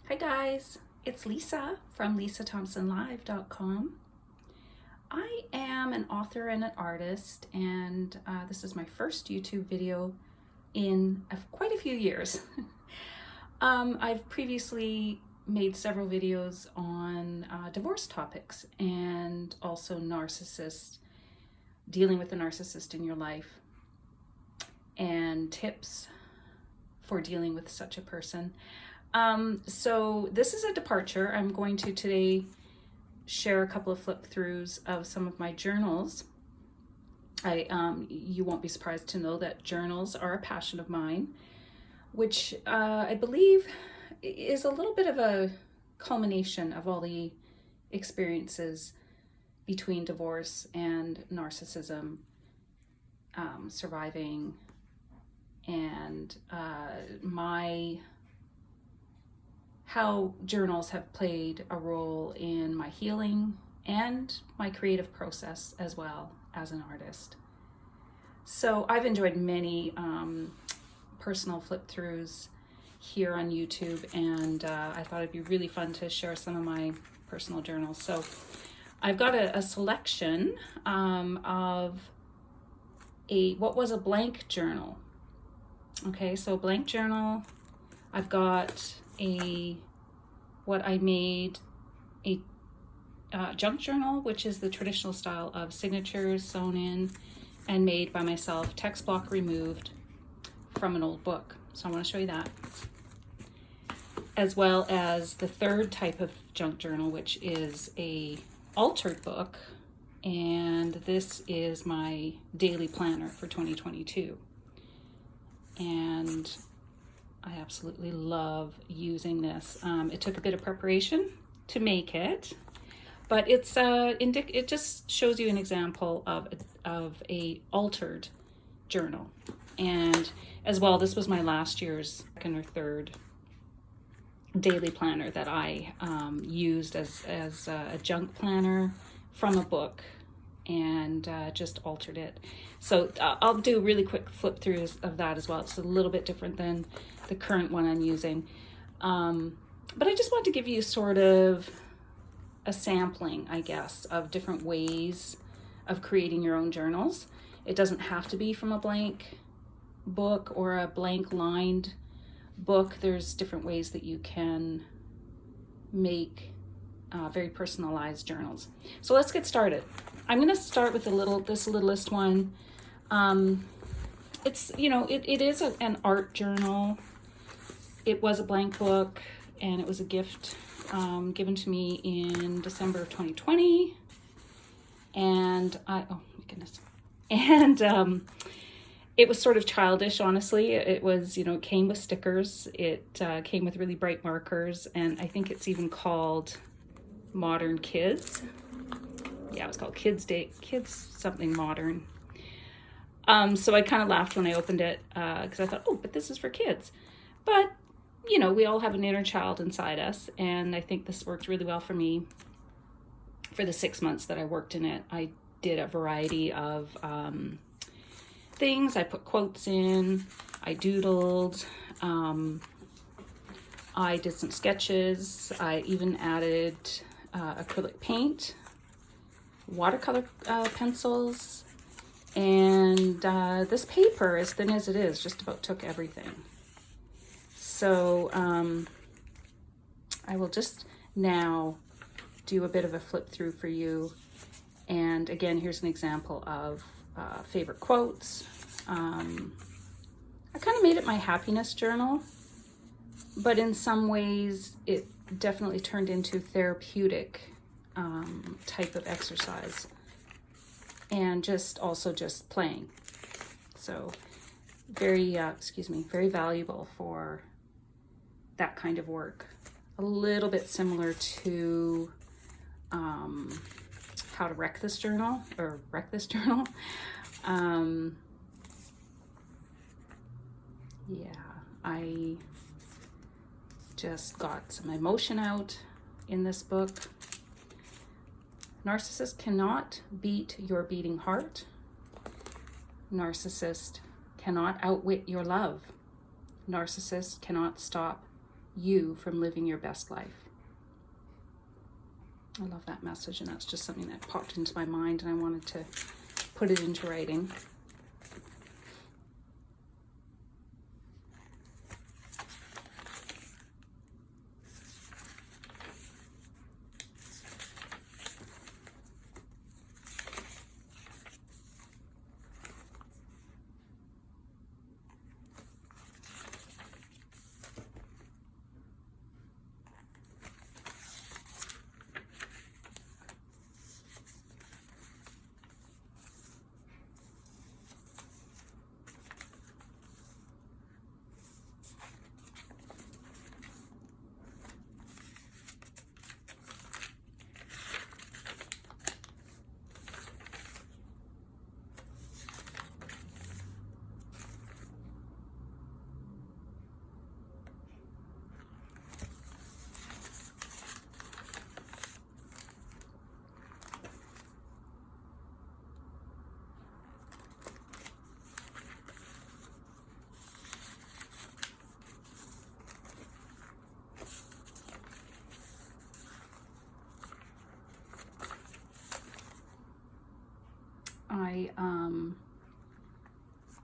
Hi guys, it's Lisa from lisathompsonlive.com. I am an author and an artist, and this is my first YouTube video in quite a few years. I've previously made several videos on divorce topics and also narcissists, dealing with the narcissist in your life, and tips for dealing with such a person. So this is a departure. I'm going to today share a couple of flip throughs of some of my journals. You won't be surprised to know that journals are a passion of mine, which I believe is a little bit of a culmination of all the experiences between divorce and narcissism, surviving, and how journals have played a role in my healing and my creative process as well as an artist. So I've enjoyed many personal flip throughs here on YouTube, and I thought it'd be really fun to share some of my personal journals. So I've got a selection of what was a blank journal. Okay, so blank journal. I've got what I made a junk journal, which is the traditional style of signatures sewn in and made by myself, text block removed from an old book. So I want to show you that, as well as the third type of junk journal, which is a altered book, and this is my daily planner for 2022. And I absolutely love using this. It took a bit of preparation to make it, but it's it just shows you an example of a altered journal. And as well, this was my last year's second or third daily planner that I used as a junk planner from a book, and just altered it. So I'll do a really quick flip through of that as well. It's a little bit different than the current one I'm using. But I just want to give you sort of a sampling, I guess, of different ways of creating your own journals. It doesn't have to be from a blank book or a blank lined book. There's different ways that you can make very personalized journals. So let's get started. I'm going to start with this littlest one. It's, it is an art journal. It was a blank book, and it was a gift given to me in December of 2020. And oh my goodness. And it was sort of childish, honestly. It was, it came with stickers. It came with really bright markers, and I think it's even called Modern Kids. Yeah, it was called Kids something modern. So I kind of laughed when I opened it because I thought, oh, but this is for kids. But, we all have an inner child inside us, and I think this worked really well for me. For the 6 months that I worked in it, I did a variety of things. I put quotes in, I doodled, I did some sketches, I even added acrylic paint, watercolor pencils, and this paper, as thin as it is, just about took everything. So I will just now do a bit of a flip through for you. And again, here's an example of favorite quotes. I kind of made it my happiness journal, but in some ways it definitely turned into therapeutic type of exercise, and just playing. So very valuable for that kind of work. A little bit similar to how to wreck this journal. Yeah, I just got some emotion out in this book. Narcissist cannot beat your beating heart. Narcissist cannot outwit your love. Narcissist cannot stop you from living your best life. I love that message, and that's just something that popped into my mind, and I wanted to put it into writing.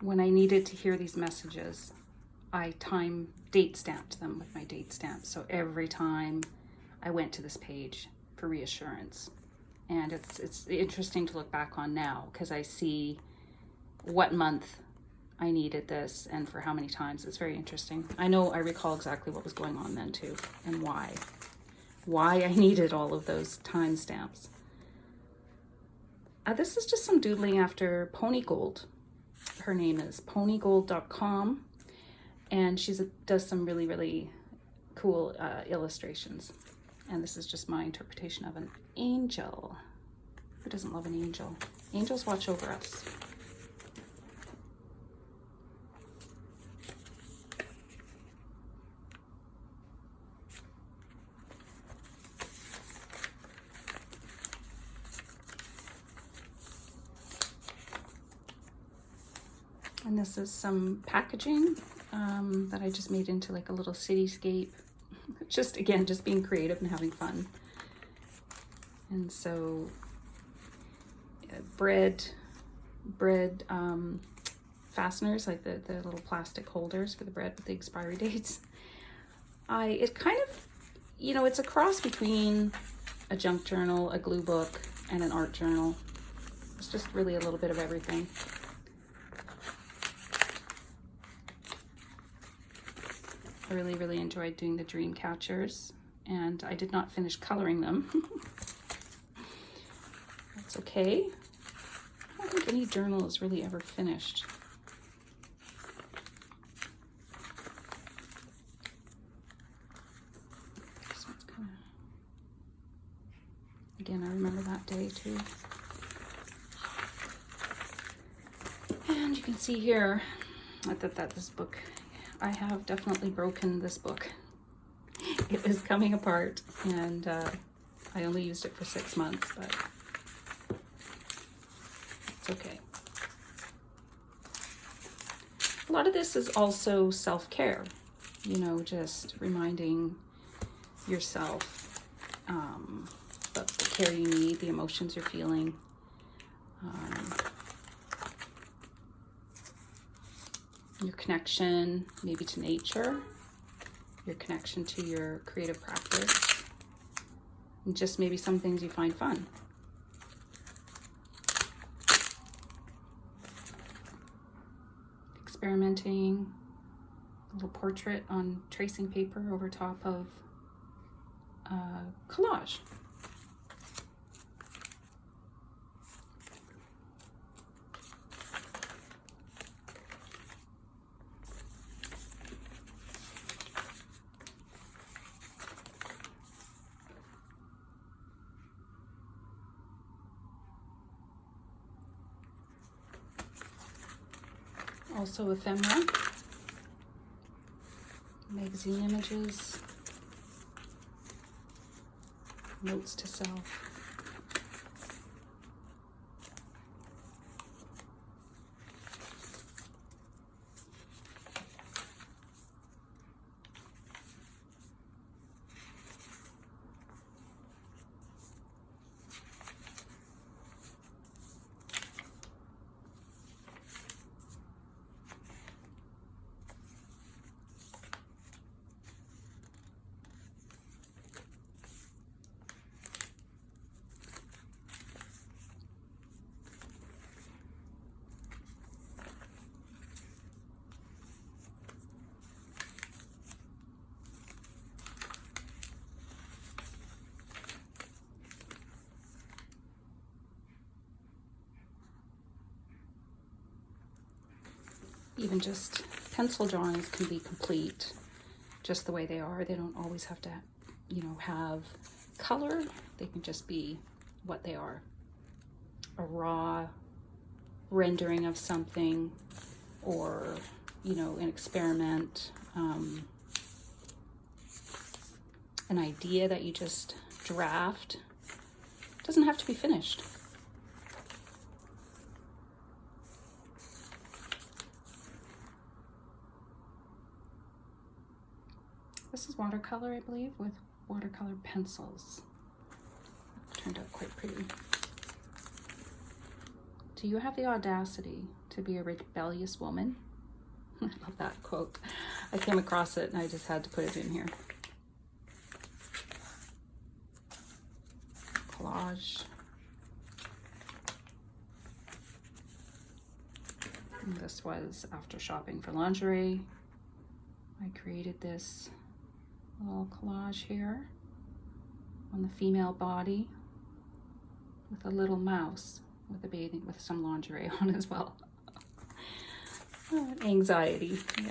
When I needed to hear these messages, I date stamped them with my date stamp. So every time I went to this page for reassurance, and it's interesting to look back on now because I see what month I needed this and for how many times. It's very interesting. I recall exactly what was going on then too, and why I needed all of those time stamps. This is just some doodling after Pony Gold. Her name is ponygold.com, and she does some really, really cool illustrations. And this is just my interpretation of an angel. Who doesn't love an angel? Angels watch over us. And this is some packaging that I just made into like a little cityscape. Just being creative and having fun. And so bread fasteners, like the little plastic holders for the bread with the expiry dates. It kind of, it's a cross between a junk journal, a glue book, and an art journal. It's just really a little bit of everything. I really, really enjoyed doing the dream catchers, and I did not finish coloring them. That's okay. I don't think any journal is really ever finished. So it's kind of, again, I remember that day too. And you can see here that this book, I have definitely broken this book. It is coming apart, and I only used it for 6 months, but it's okay. A lot of this is also self-care, just reminding yourself the care you need, the emotions you're feeling. Your connection maybe to nature, your connection to your creative practice, and just maybe some things you find fun. Experimenting, a little portrait on tracing paper over top of collage. Also ephemera, magazine images, notes to self. even just pencil drawings can be complete just the way they are. They don't always have to, you know, have color. They can just be what they are. A raw rendering of something, or, you know, an experiment, an idea that you just draft. It doesn't have to be finished. This is watercolor, I believe, with watercolor pencils. Turned out quite pretty. Do you have the audacity to be a rebellious woman? I love that quote. I came across it and I just had to put it in here. Collage. And this was after shopping for lingerie. I created this little collage here on the female body with a little mouse with some lingerie on as well. Anxiety, yeah.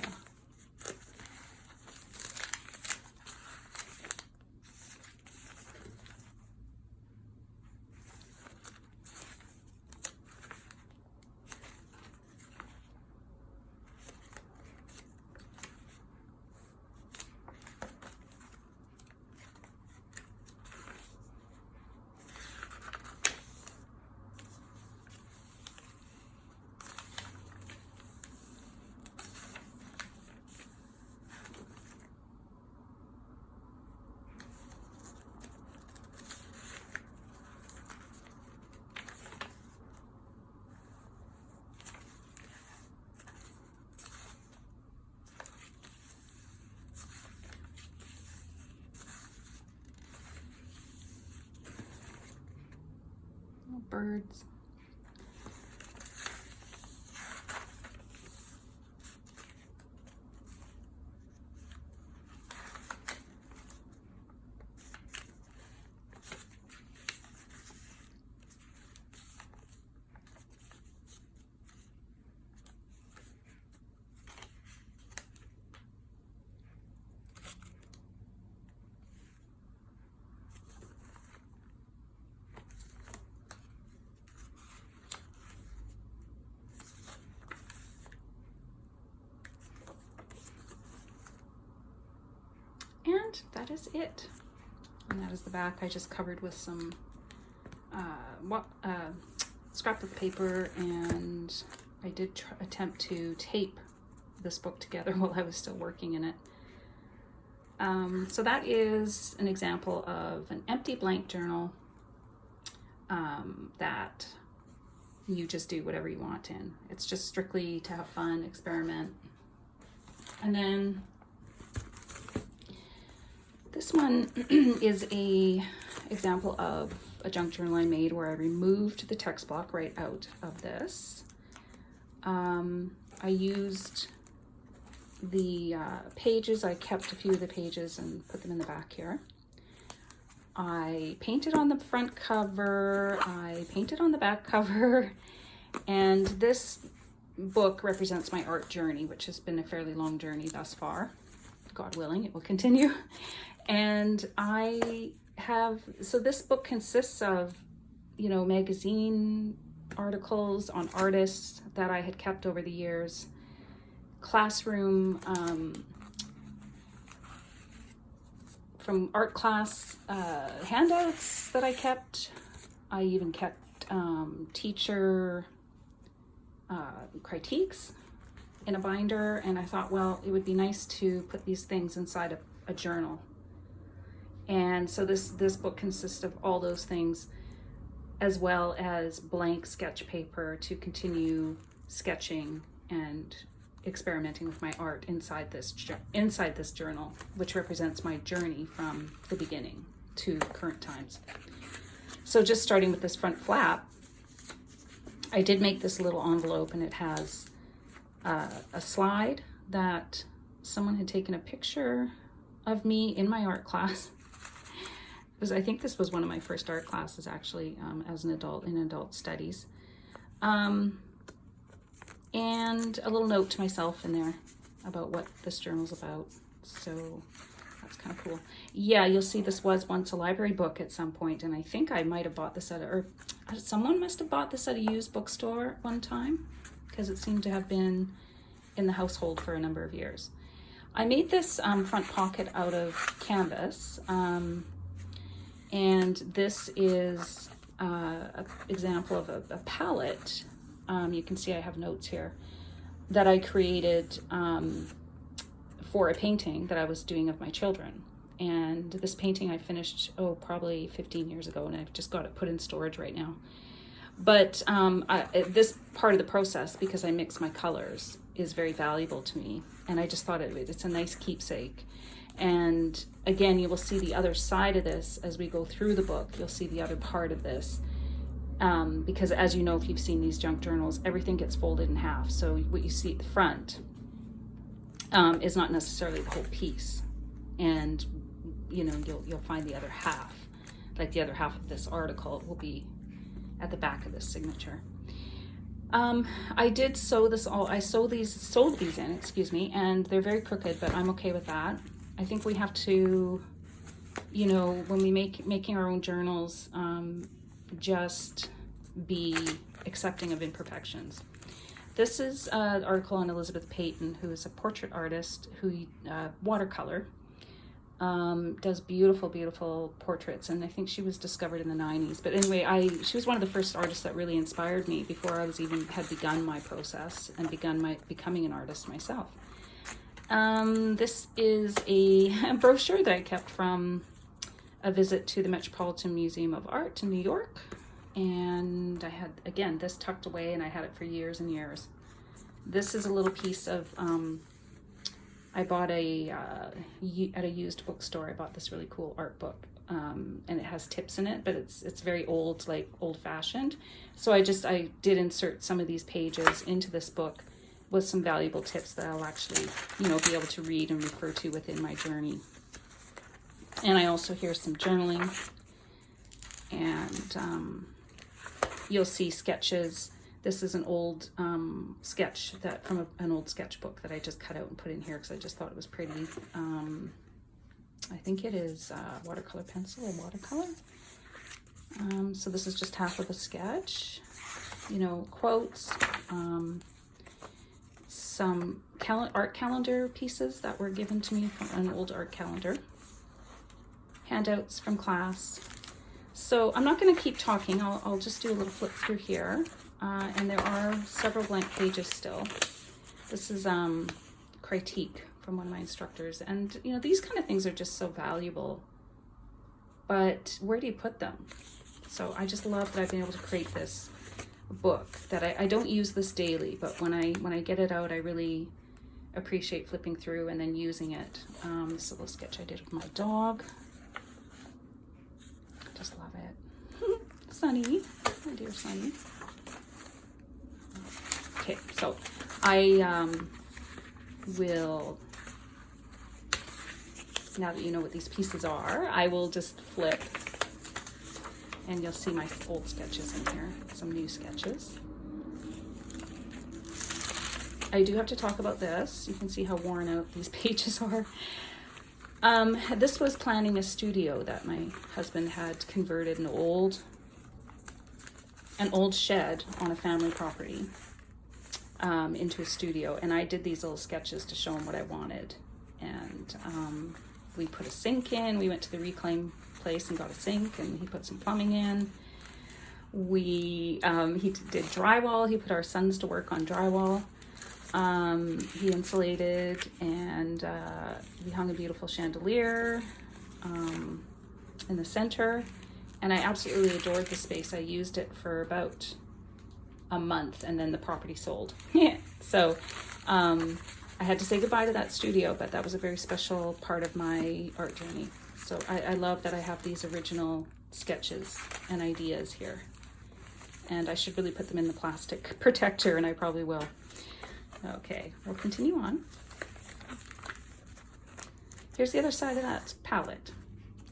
Birds. And that is it. And that is the back. I just covered with some scrapbook paper, and I did attempt to tape this book together while I was still working in it. So that is an example of an empty blank journal that you just do whatever you want in. It's just strictly to have fun, experiment. And then this one is a example of a junk journal I made where I removed the text block right out of this. I used the pages. I kept a few of the pages and put them in the back here. I painted on the front cover, I painted on the back cover, and this book represents my art journey, which has been a fairly long journey thus far. God willing, it will continue. And so this book consists of, you know, magazine articles on artists that I had kept over the years, classroom, from art class handouts that I kept. I even kept teacher critiques in a binder, and I thought, well, it would be nice to put these things inside a journal. And so this book consists of all those things, as well as blank sketch paper to continue sketching and experimenting with my art inside this journal, which represents my journey from the beginning to current times. So just starting with this front flap, I did make this little envelope, and it has a slide that someone had taken a picture of me in my art class. I think this was one of my first art classes, actually, as an adult in adult studies. and a little note to myself in there about what this journal's about. So that's kind of cool. Yeah, you'll see this was once a library book at some point, and I think I might have bought this at or someone must have bought this at a used bookstore one time, because it seemed to have been in the household for a number of years. I made this front pocket out of canvas, and this is an example of a palette. You can see I have notes here that I created for a painting that I was doing of my children. And this painting I finished, probably 15 years ago, and I've just got it put in storage right now. But this part of the process, because I mix my colors, is very valuable to me. And I just thought it's a nice keepsake. And again, you will see the other side of this as we go through the book. You'll see the other part of this. Because as you know, if you've seen these junk journals, everything gets folded in half. So what you see at the front is not necessarily the whole piece. And you know, you'll find the other half, like the other half of this article will be at the back of this signature. I did sew this all, I sewed these in, excuse me, and they're very crooked, but I'm okay with that. I think we have to, you know, when we making our own journals, just be accepting of imperfections. This is an article on Elizabeth Peyton, who is a portrait artist who watercolor. Does beautiful, beautiful portraits, and I think she was discovered in the 90s. But anyway, she was one of the first artists that really inspired me before I was had begun my process and begun becoming an artist myself. This is a brochure that I kept from a visit to the Metropolitan Museum of Art in New York, and I had, again, this tucked away, and I had it for years and years. This is a little piece of I bought at a used bookstore. I bought this really cool art book, and it has tips in it, but it's very old, like old-fashioned. So I did insert some of these pages into this book with some valuable tips that I'll actually, you know, be able to read and refer to within my journey. And I also hear some journaling, and you'll see sketches. This is an old sketch from an old sketchbook that I just cut out and put in here because I just thought it was pretty. I think it is watercolor pencil or watercolor. So this is just half of a sketch. You know, quotes, some art calendar pieces that were given to me from an old art calendar. Handouts from class. So I'm not going to keep talking. I'll just do a little flip through here. And there are several blank pages still. This is critique from one of my instructors. And, you know, these kind of things are just so valuable. But where do you put them? So I just love that I've been able to create this book that I don't use this daily, but when I get it out, I really appreciate flipping through and then using it. This is a little sketch I did with my dog. Just love it. Sunny, my dear Sunny. Okay, so I will, now that you know what these pieces are, I will just flip and you'll see my old sketches in here, some new sketches. I do have to talk about this. You can see how worn out these pages are. This was planning a studio that my husband had converted an old shed on a family property into a studio, and I did these little sketches to show him what I wanted. And we put a sink in. We went to the reclaim place and got a sink, and he put some plumbing in. He did drywall. He put our sons to work on drywall. He insulated, and we hung a beautiful chandelier in the center, and I absolutely adored the space. I used it for about a month, and then the property sold. So I had to say goodbye to that studio, but that was a very special part of my art journey. So I love that I have these original sketches and ideas here, and I should really put them in the plastic protector, and I probably will. Okay, we'll continue on. Here's the other side of that palette.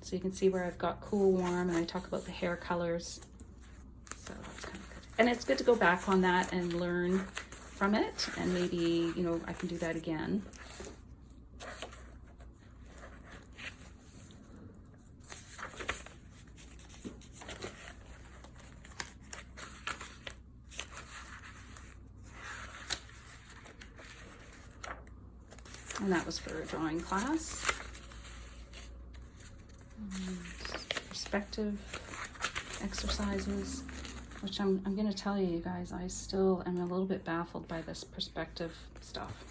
So you can see where I've got cool, warm, and I talk about the hair colors. So that's kind of good. And it's good to go back on that and learn from it, and maybe, you know, I can do that again. And that was for a drawing class. And perspective exercises, which I'm going to tell you guys, I still am a little bit baffled by this perspective stuff.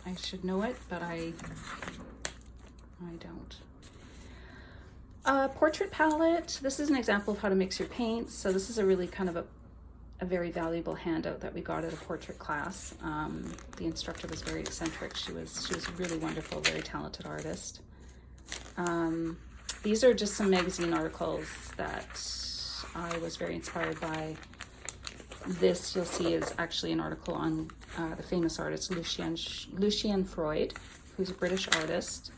I should know it, but I don't. Portrait palette. This is an example of how to mix your paints. So this is a really kind of a very valuable handout that we got at a portrait class. The instructor was very eccentric. She was really wonderful, very talented artist. These are just some magazine articles that I was very inspired by. This, you'll see, is actually an article on the famous artist Lucian Freud, who's a British artist.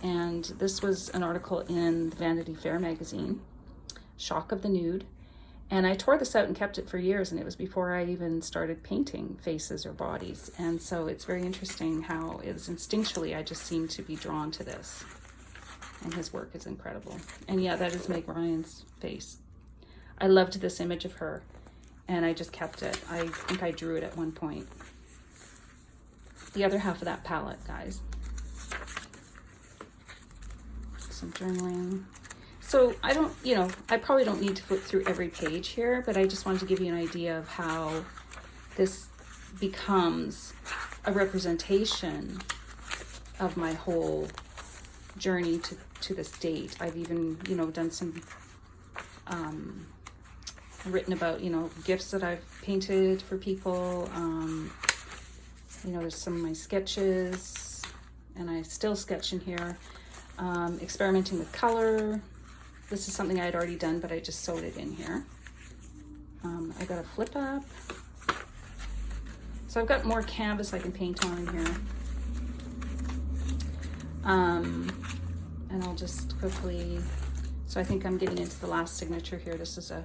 And this was an article in the Vanity Fair magazine, Shock of the Nude. And I tore this out and kept it for years, and it was before I even started painting faces or bodies. And so it's very interesting how it was instinctually, I just seemed to be drawn to this. And his work is incredible. And yeah, that is Meg Ryan's face. I loved this image of her, and I just kept it. I think I drew it at one point. The other half of that palette, guys. Some journaling. So I don't, you know, I probably don't need to flip through every page here, but I just wanted to give you an idea of how this becomes a representation of my whole journey to this date. I've even, you know, done some, written about, you know, gifts that I've painted for people. You know, there's some of my sketches, and I still sketch in here. Experimenting with color. This is something I had already done, but I just sewed it in here. I got a flip up. So I've got more canvas I can paint on here. And I'll just quickly, so I think I'm getting into the last signature here. This is a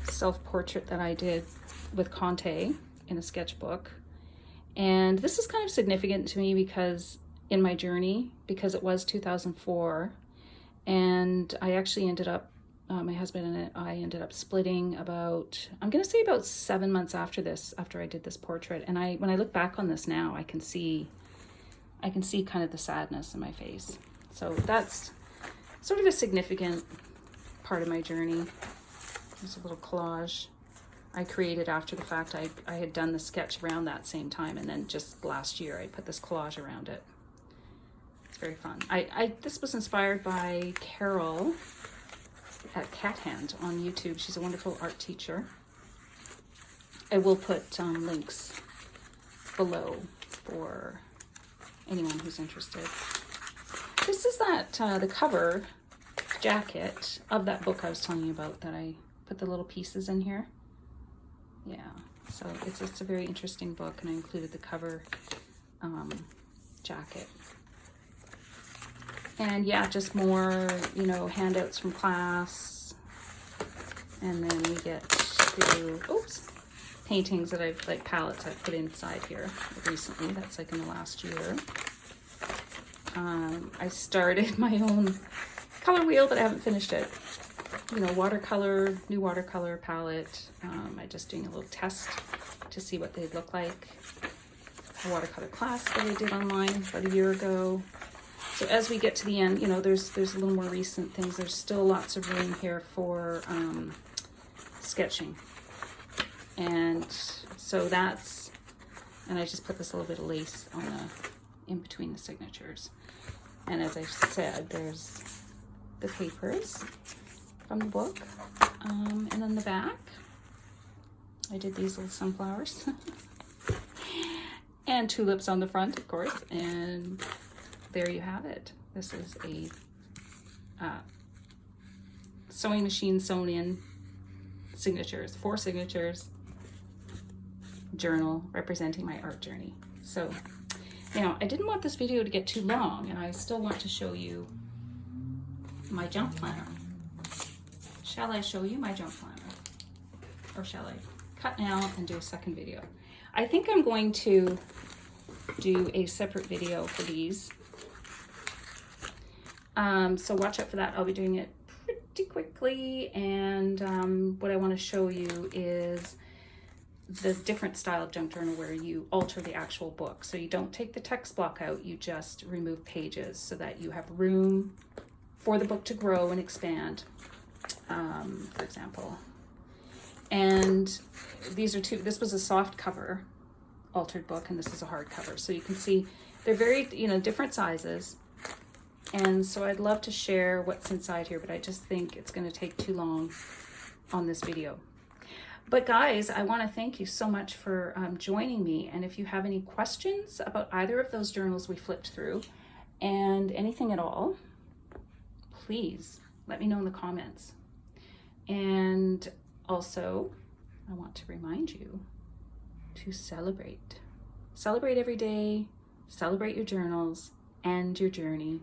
self-portrait that I did with Conte in a sketchbook. And this is kind of significant to me because in my journey, because it was 2004, and I actually ended up, my husband and I ended up splitting about, I'm going to say about 7 months after this, after I did this portrait. And when I look back on this now, I can see kind of the sadness in my face. So that's sort of a significant part of my journey. There's a little collage I created after the fact. I had done the sketch around that same time, and then just last year I put this collage around it. It's very fun. This was inspired by Carol at Cat Hand on YouTube. She's a wonderful art teacher. I will put links below for anyone who's interested. This is the cover jacket of that book I was telling you about that I put the little pieces in here. Yeah, so it's a very interesting book, and I included the cover jacket. And yeah, just more, you know, handouts from class. And then we get to, oops, paintings that I've, like palettes I've put inside here recently. That's like in the last year. I started my own color wheel, but I haven't finished it. You know, watercolor, new watercolor palette. I'm just doing a little test to see what they'd look like. A watercolor class that I did online about a year ago. So as we get to the end, you know, there's a little more recent things. There's still lots of room here for sketching. And so that's, and I just put this little bit of lace on in between the signatures. And as I said, there's the papers from the book. And then the back, I did these little sunflowers. And tulips on the front, of course. And there you have it. This is a sewing machine sewn in signatures, 4 signatures, journal representing my art journey. So now I didn't want this video to get too long, and I still want to show you my jump planner. Shall I show you my jump planner? Or shall I cut now and do a second video? I think I'm going to do a separate video for these. So watch out for that. I'll be doing it pretty quickly. And what I want to show you is the different style of junk journal where you alter the actual book. So you don't take the text block out, you just remove pages so that you have room for the book to grow and expand, for example. And these are two, this was a soft cover altered book, and this is a hardcover. So you can see they're very, you know, different sizes. And so I'd love to share what's inside here, but I just think it's going to take too long on this video. But guys, I want to thank you so much for joining me. And if you have any questions about either of those journals we flipped through and anything at all, please let me know in the comments. And also, I want to remind you to celebrate. Celebrate every day, celebrate your journals and your journey.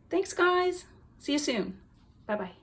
Thanks, guys. See you soon. Bye-bye.